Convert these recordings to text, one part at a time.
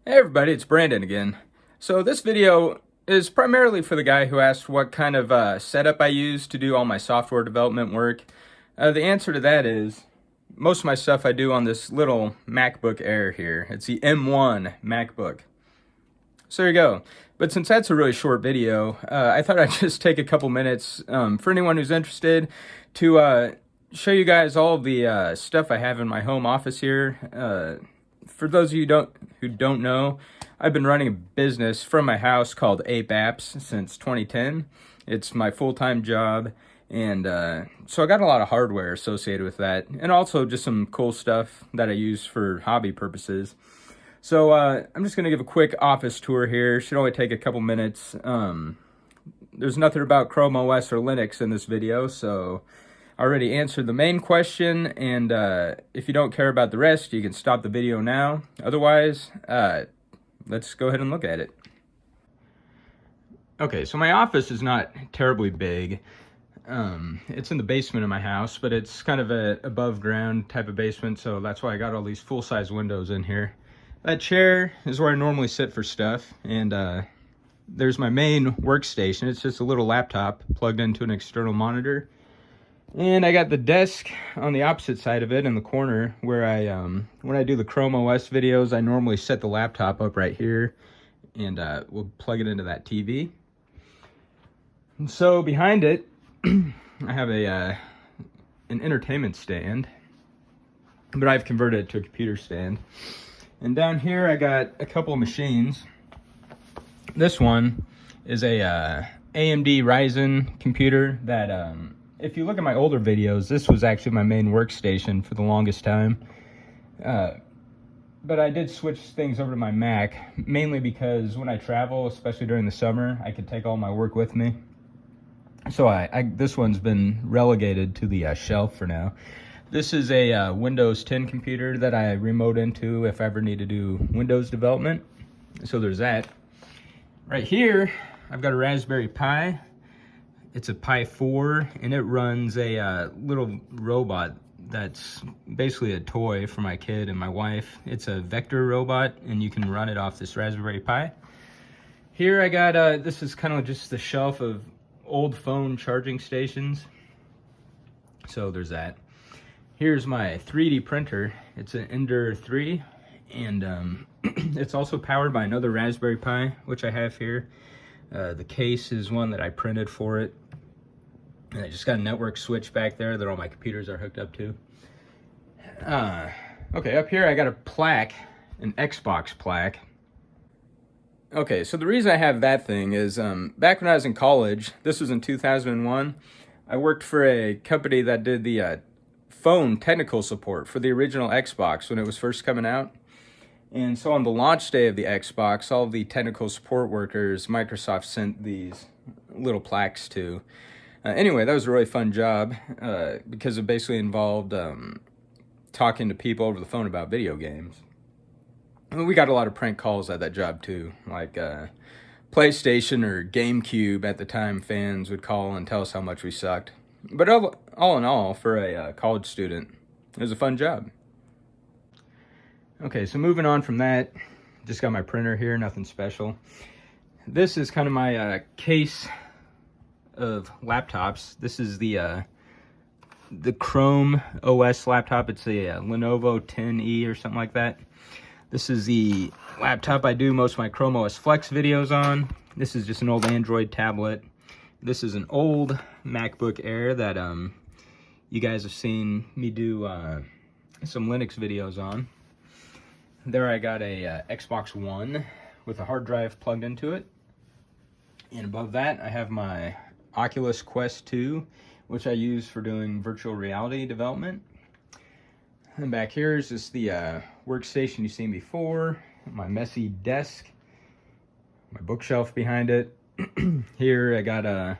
Hey everybody, it's Brandon again. So this video is primarily for the guy who asked what kind of setup I use to do all my software development work. The answer to that is most of my stuff I do on this little MacBook Air here. It's the M1 MacBook. So there you go. But since that's a really short video, I thought I'd just take a couple minutes for anyone who's interested to show you guys all the stuff I have in my home office here. For those of you who don't know, I've been running a business from my house called Ape Apps since 2010. It's my full-time job, and so I got a lot of hardware associated with that, and also just some cool stuff that I use for hobby purposes. So I'm just going to give a quick office tour here. Should only take a couple minutes. There's nothing about Chrome OS or Linux in this video, so I already answered the main question, and if you don't care about the rest, you can stop the video now. Otherwise, let's go ahead and look at it. Okay, so my office is not terribly big. It's in the basement of my house, but it's kind of a above ground type of basement, so that's why I got all these full-size windows in here. That chair is where I normally sit for stuff, and there's my main workstation. It's just a little laptop plugged into an external monitor. And I got the desk on the opposite side of it in the corner where when I do the Chrome OS videos, I normally set the laptop up right here, and we'll plug it into that TV. And so behind it, I have an entertainment stand, but I've converted it to a computer stand. And down here, I got a couple of machines. This one is a AMD Ryzen computer that if you look at my older videos, this was actually my main workstation for the longest time. But I did switch things over to my Mac, mainly because when I travel, especially during the summer, I could take all my work with me. So this one's been relegated to the shelf for now. This is a Windows 10 computer that I remote into if I ever need to do Windows development. So there's that. Right here, I've got a Raspberry Pi. It's a Pi 4, and it runs a little robot that's basically a toy for my kid and my wife. It's a vector robot, and you can run it off this Raspberry Pi. Here I got, this is kind of just the shelf of old phone charging stations. So there's that. Here's my 3D printer. It's an Ender 3, and it's also powered by another Raspberry Pi, which I have here. The case is one that I printed for it. And I just got a network switch back there that all my computers are hooked up to. Okay, up here I got a plaque, an Xbox plaque. Okay, so the reason I have that thing is back when I was in college, this was in 2001, I worked for a company that did the phone technical support for the original Xbox when it was first coming out. And so on the launch day of the Xbox, all the technical support workers, Microsoft sent these little plaques to. Anyway, that was a really fun job because it basically involved talking to people over the phone about video games. And we got a lot of prank calls at that job too, like PlayStation or GameCube at the time fans would call and tell us how much we sucked. But all in all, for a college student, it was a fun job. Okay, so moving on from that, just got my printer here, nothing special. This is kind of my case of laptops. This is the Chrome OS laptop. It's a Lenovo 10E or something like that. This is the laptop I do most of my Chrome OS Flex videos on. This is just an old Android tablet. This is an old MacBook Air that you guys have seen me do some Linux videos on. There I got a Xbox One with a hard drive plugged into it. And above that, I have my Oculus Quest 2, which I use for doing virtual reality development. And back here is just the workstation you've seen before, my messy desk, my bookshelf behind it. Here I got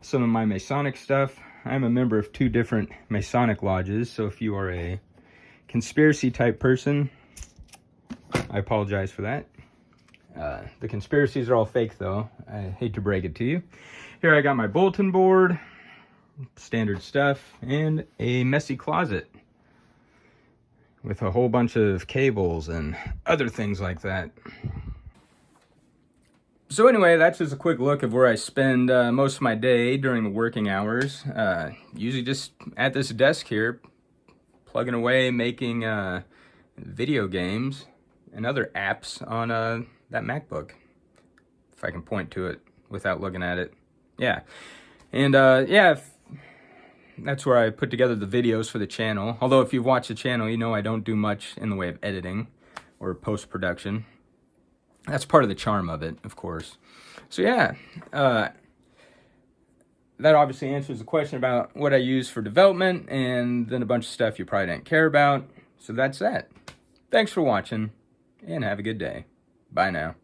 some of my Masonic stuff. I'm a member of 2 different Masonic lodges, so if you are a conspiracy type person, I apologize for that. The conspiracies are all fake though. I hate to break it to you. Here I got my bulletin board, standard stuff, and a messy closet. with a whole bunch of cables and other things like that. So anyway, that's just a quick look of where I spend most of my day during the working hours. Usually just at this desk here, plugging away, making video games and other apps on that MacBook, if I can point to it without looking at it. Yeah, and yeah, that's where I put together the videos for the channel. Although if you've watched the channel, you know I don't do much in the way of editing or post-production. That's part of the charm of it, of course. So yeah, that obviously answers the question about what I use for development, and then a bunch of stuff you probably didn't care about. So that's that. Thanks for watching, and have a good day. Bye now.